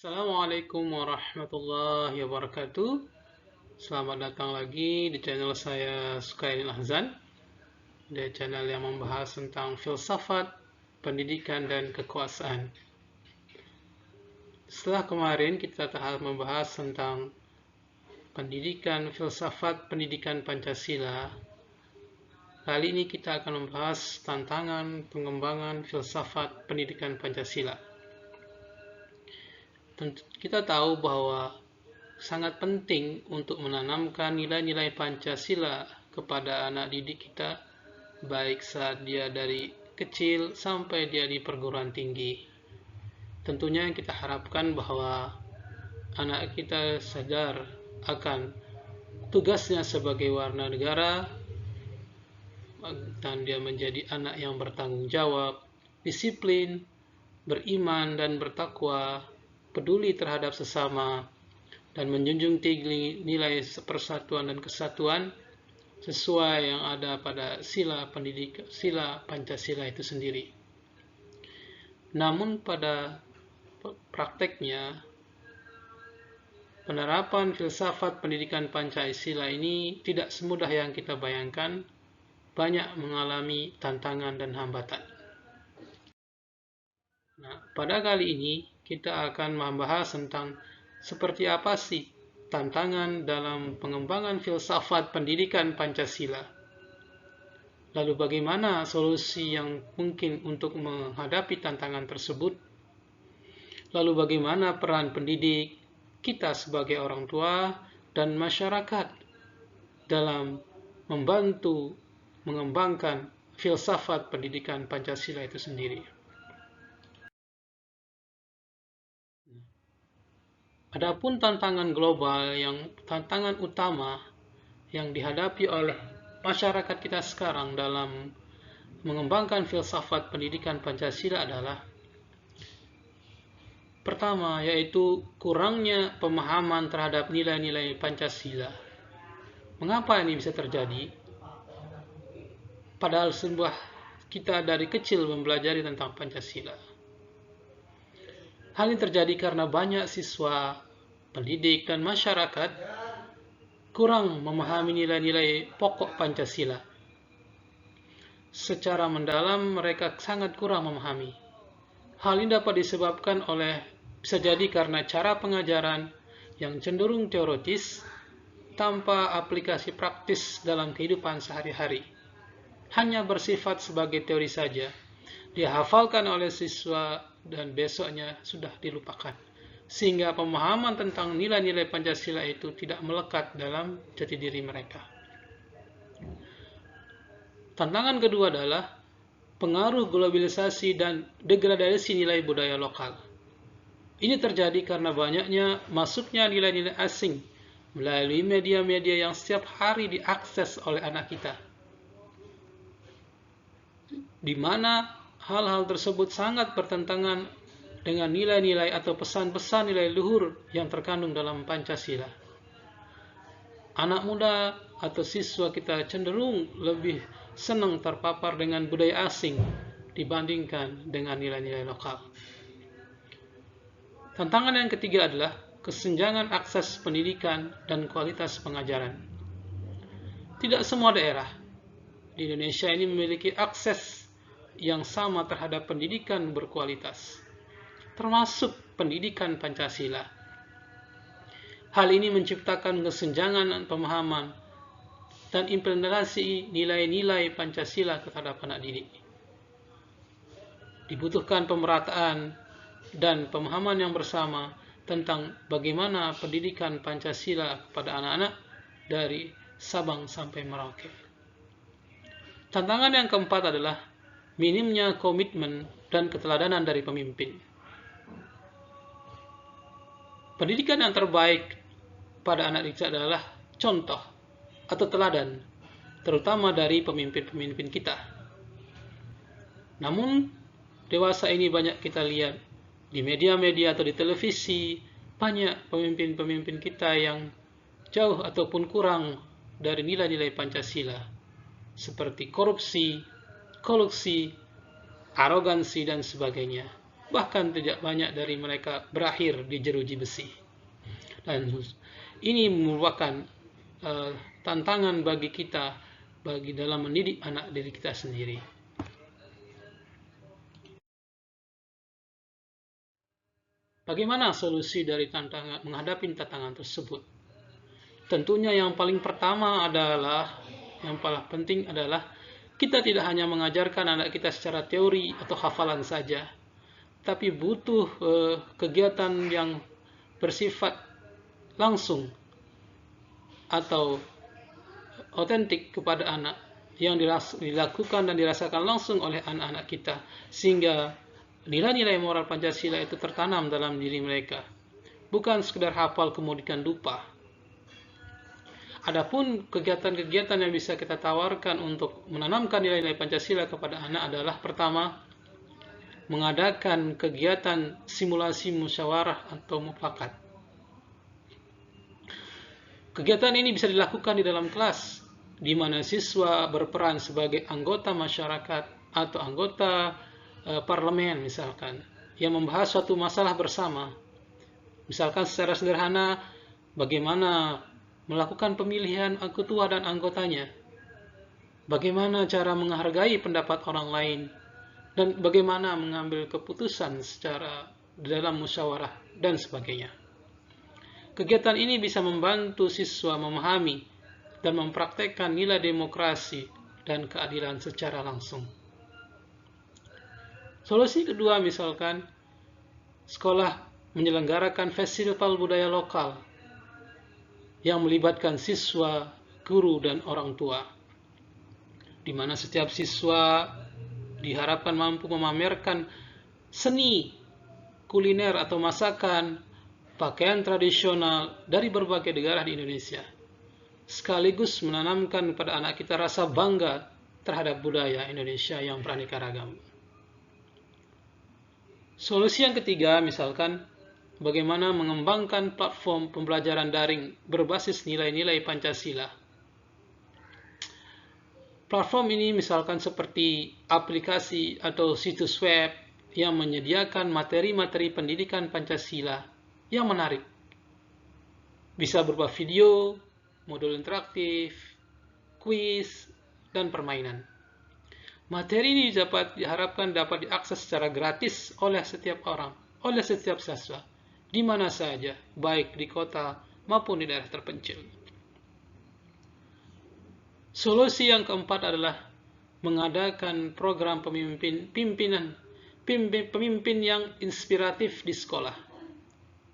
Assalamualaikum warahmatullahi wabarakatuh. Selamat datang lagi di channel saya Sukairil Ahzan, di channel yang membahas tentang filsafat, pendidikan, dan kekuasaan. Setelah kemarin kita telah membahas tentang pendidikan, filsafat, pendidikan Pancasila, kali ini kita akan membahas tantangan pengembangan filsafat pendidikan Pancasila. Kita tahu bahwa sangat penting untuk menanamkan nilai-nilai Pancasila kepada anak didik kita, baik saat dia dari kecil sampai dia di perguruan tinggi. Tentunya kita harapkan bahwa anak kita sadar akan tugasnya sebagai warga negara, dan dia menjadi anak yang bertanggung jawab, disiplin, beriman dan bertakwa, peduli terhadap sesama, dan menjunjung tinggi nilai persatuan dan kesatuan sesuai yang ada pada sila Pancasila itu sendiri. Namun pada prakteknya, penerapan filsafat pendidikan Pancasila ini tidak semudah yang kita bayangkan, banyak mengalami tantangan dan hambatan. Pada kali ini kita akan membahas tentang seperti apa sih tantangan dalam pengembangan filsafat pendidikan Pancasila. Lalu bagaimana solusi yang mungkin untuk menghadapi tantangan tersebut? Lalu bagaimana peran pendidik, kita sebagai orang tua, dan masyarakat dalam membantu mengembangkan filsafat pendidikan Pancasila itu sendiri. Adapun tantangan global, tantangan utama yang dihadapi oleh masyarakat kita sekarang dalam mengembangkan filsafat pendidikan Pancasila adalah pertama, yaitu kurangnya pemahaman terhadap nilai-nilai Pancasila. Mengapa ini bisa terjadi? Padahal kita dari kecil mempelajari tentang Pancasila. Hal ini terjadi karena banyak siswa, pendidik, dan masyarakat kurang memahami nilai-nilai pokok Pancasila. Secara mendalam, mereka sangat kurang memahami. Hal ini dapat disebabkan bisa jadi karena cara pengajaran yang cenderung teoritis tanpa aplikasi praktis dalam kehidupan sehari-hari. Hanya bersifat sebagai teori saja. Dihafalkan oleh siswa dan besoknya sudah dilupakan, sehingga pemahaman tentang nilai-nilai Pancasila itu tidak melekat dalam jati diri mereka. Tantangan kedua adalah pengaruh globalisasi dan degradasi nilai budaya lokal. Ini terjadi karena banyaknya masuknya nilai-nilai asing melalui media-media yang setiap hari diakses oleh anak kita, di mana hal-hal tersebut sangat bertentangan dengan nilai-nilai atau pesan-pesan nilai luhur yang terkandung dalam Pancasila. Anak muda atau siswa kita cenderung lebih senang terpapar dengan budaya asing dibandingkan dengan nilai-nilai lokal. Tantangan yang ketiga adalah kesenjangan akses pendidikan dan kualitas pengajaran. Tidak semua daerah di Indonesia ini memiliki akses yang sama terhadap pendidikan berkualitas, termasuk pendidikan Pancasila. Hal ini menciptakan kesenjangan pemahaman dan implementasi nilai-nilai Pancasila terhadap anak didik. Dibutuhkan pemerataan dan pemahaman yang bersama tentang bagaimana pendidikan Pancasila kepada anak-anak dari Sabang sampai Merauke. Tantangan yang keempat adalah minimnya komitmen dan keteladanan dari pemimpin. Pendidikan yang terbaik pada anak didik adalah contoh atau teladan, terutama dari pemimpin-pemimpin kita. Namun, dewasa ini banyak kita lihat di media-media atau di televisi, banyak pemimpin-pemimpin kita yang jauh ataupun kurang dari nilai-nilai Pancasila, seperti korupsi, kolusi, arogansi, dan sebagainya. bahkan tidak banyak dari mereka berakhir di jeruji besi. Dan ini merupakan tantangan bagi kita dalam mendidik anak diri kita sendiri. Bagaimana solusi dari menghadapi tantangan tersebut? Tentunya yang paling penting adalah kita tidak hanya mengajarkan anak kita secara teori atau hafalan saja, tapi butuh kegiatan yang bersifat langsung atau otentik kepada anak, yang dilakukan dan dirasakan langsung oleh anak-anak kita, sehingga nilai-nilai moral Pancasila itu tertanam dalam diri mereka, bukan sekedar hafal kemudian lupa. Adapun kegiatan-kegiatan yang bisa kita tawarkan untuk menanamkan nilai-nilai Pancasila kepada anak adalah, pertama, mengadakan kegiatan simulasi musyawarah atau mufakat. Kegiatan ini bisa dilakukan di dalam kelas, di mana siswa berperan sebagai anggota masyarakat atau anggota parlemen misalkan, yang membahas suatu masalah bersama. Misalkan secara sederhana, bagaimana melakukan pemilihan ketua dan anggotanya, bagaimana cara menghargai pendapat orang lain, dan bagaimana mengambil keputusan secara dalam musyawarah, dan sebagainya. Kegiatan ini bisa membantu siswa memahami dan mempraktekkan nilai demokrasi dan keadilan secara langsung. Solusi kedua, misalkan sekolah menyelenggarakan festival budaya lokal yang melibatkan siswa, guru, dan orang tua, di mana setiap siswa diharapkan mampu memamerkan seni, kuliner atau masakan, pakaian tradisional dari berbagai negara di Indonesia, sekaligus menanamkan pada anak kita rasa bangga terhadap budaya Indonesia yang beraneka ragam. Solusi yang ketiga, misalkan bagaimana mengembangkan platform pembelajaran daring berbasis nilai-nilai Pancasila. Platform ini misalkan seperti aplikasi atau situs web yang menyediakan materi-materi pendidikan Pancasila yang menarik. Bisa berupa video, modul interaktif, kuis, dan permainan. Materi ini diharapkan dapat diakses secara gratis oleh setiap orang, oleh setiap siswa, di mana saja, baik di kota maupun di daerah terpencil. Solusi yang keempat adalah mengadakan program pemimpin yang inspiratif di sekolah,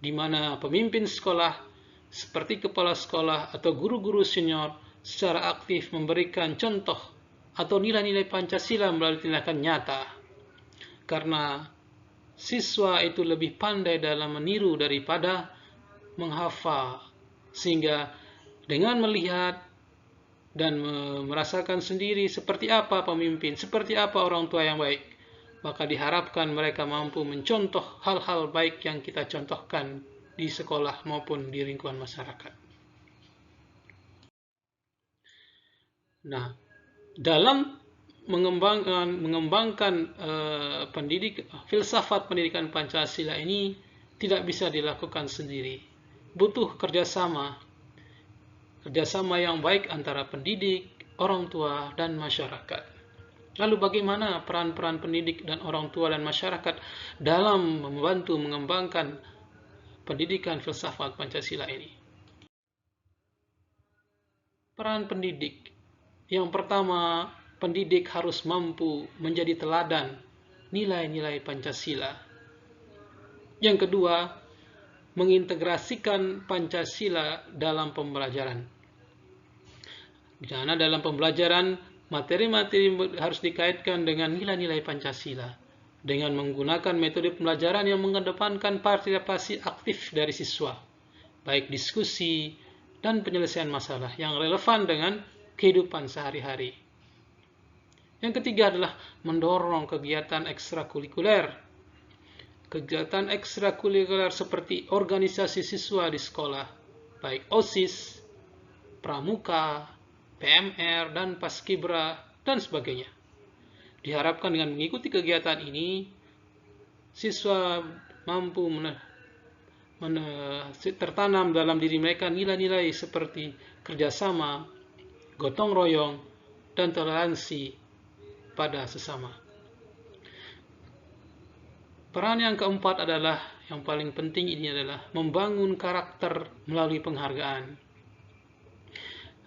di mana pemimpin sekolah seperti kepala sekolah atau guru-guru senior secara aktif memberikan contoh atau nilai-nilai Pancasila melalui tindakan nyata, karena siswa itu lebih pandai dalam meniru daripada menghafal, sehingga dengan melihat dan merasakan sendiri seperti apa pemimpin, seperti apa orang tua yang baik, maka diharapkan mereka mampu mencontoh hal-hal baik yang kita contohkan di sekolah maupun di lingkungan masyarakat. Nah, dalam mengembangkan filsafat pendidikan Pancasila ini tidak bisa dilakukan sendiri. Butuh kerjasama yang baik antara pendidik, orang tua, dan masyarakat. Lalu bagaimana peran-peran pendidik dan orang tua dan masyarakat dalam membantu mengembangkan pendidikan filsafat Pancasila ini? Peran pendidik. Yang pertama, pendidik harus mampu menjadi teladan nilai-nilai Pancasila. Yang kedua, mengintegrasikan Pancasila dalam pembelajaran. Di mana dalam pembelajaran, materi-materi harus dikaitkan dengan nilai-nilai Pancasila, dengan menggunakan metode pembelajaran yang mengedepankan partisipasi aktif dari siswa, baik diskusi dan penyelesaian masalah yang relevan dengan kehidupan sehari-hari. Yang ketiga adalah mendorong kegiatan ekstrakurikuler. Kegiatan ekstrakurikuler seperti organisasi siswa di sekolah, baik OSIS, Pramuka, PMR, dan Paskibra, dan sebagainya. Diharapkan dengan mengikuti kegiatan ini, siswa mampu tertanam dalam diri mereka nilai-nilai seperti kerjasama, gotong royong, dan toleransi pada sesama. Peran yang keempat adalah, yang paling penting ini adalah membangun karakter melalui penghargaan.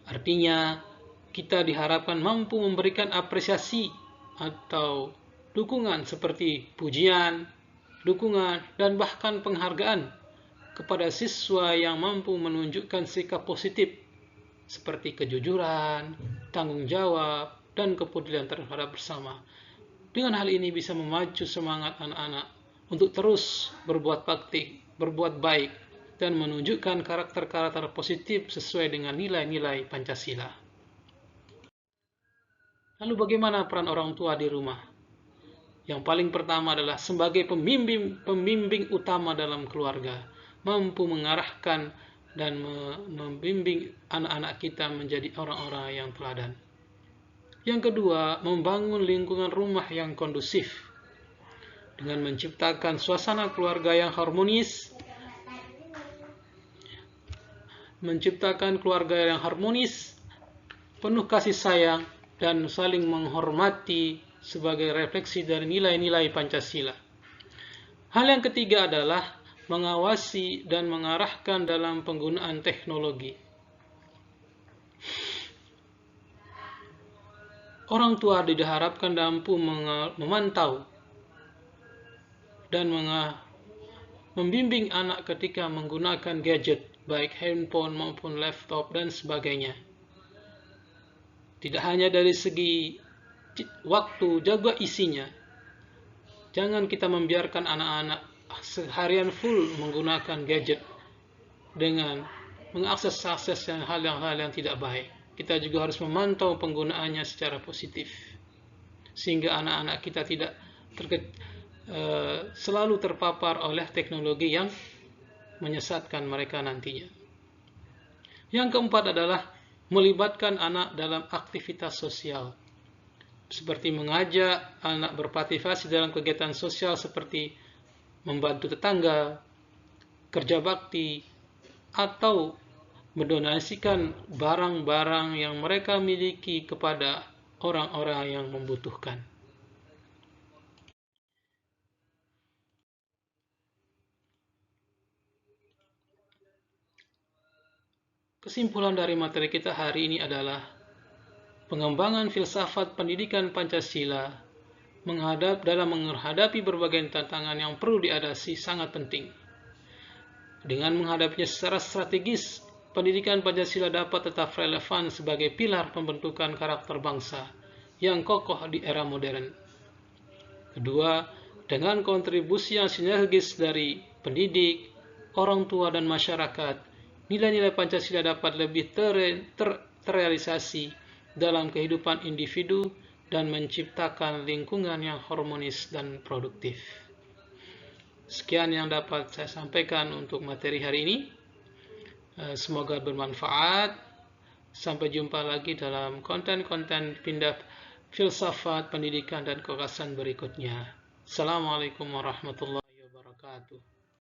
Artinya, kita diharapkan mampu memberikan apresiasi atau dukungan seperti pujian, dukungan, dan bahkan penghargaan kepada siswa yang mampu menunjukkan sikap positif seperti kejujuran, tanggung jawab, dan kepedulian terhadap bersama. Dengan hal ini bisa memacu semangat anak-anak untuk terus berbuat bakti, berbuat baik, dan menunjukkan karakter-karakter positif sesuai dengan nilai-nilai Pancasila. Lalu bagaimana peran orang tua di rumah? Yang paling pertama adalah sebagai pembimbing utama dalam keluarga, mampu mengarahkan dan membimbing anak-anak kita menjadi orang-orang yang teladan. Yang kedua, membangun lingkungan rumah yang kondusif dengan menciptakan suasana keluarga yang harmonis, penuh kasih sayang, dan saling menghormati sebagai refleksi dari nilai-nilai Pancasila. Hal yang ketiga adalah mengawasi dan mengarahkan dalam penggunaan teknologi. Orang tua diharapkan mampu memantau dan membimbing anak ketika menggunakan gadget, baik handphone maupun laptop dan sebagainya. Tidak hanya dari segi waktu, jaga isinya. Jangan kita membiarkan anak-anak seharian full menggunakan gadget dengan mengakses hal-hal yang tidak baik. Kita juga harus memantau penggunaannya secara positif, sehingga anak-anak kita tidak selalu terpapar oleh teknologi yang menyesatkan mereka nantinya. Yang keempat adalah melibatkan anak dalam aktivitas sosial, seperti mengajak anak berpartisipasi dalam kegiatan sosial seperti membantu tetangga, kerja bakti, atau mendonasikan barang-barang yang mereka miliki kepada orang-orang yang membutuhkan. Kesimpulan dari materi kita hari ini adalah pengembangan filsafat pendidikan Pancasila dalam menghadapi berbagai tantangan yang perlu diatasi sangat penting. Dengan menghadapinya secara strategis, pendidikan Pancasila dapat tetap relevan sebagai pilar pembentukan karakter bangsa yang kokoh di era modern. Kedua, dengan kontribusi yang sinergis dari pendidik, orang tua, dan masyarakat, nilai-nilai Pancasila dapat lebih terrealisasi dalam kehidupan individu dan menciptakan lingkungan yang harmonis dan produktif. Sekian yang dapat saya sampaikan untuk materi hari ini. Semoga bermanfaat. Sampai jumpa lagi dalam konten-konten filsafat pendidikan dan kekerasan berikutnya. Assalamualaikum warahmatullahi wabarakatuh.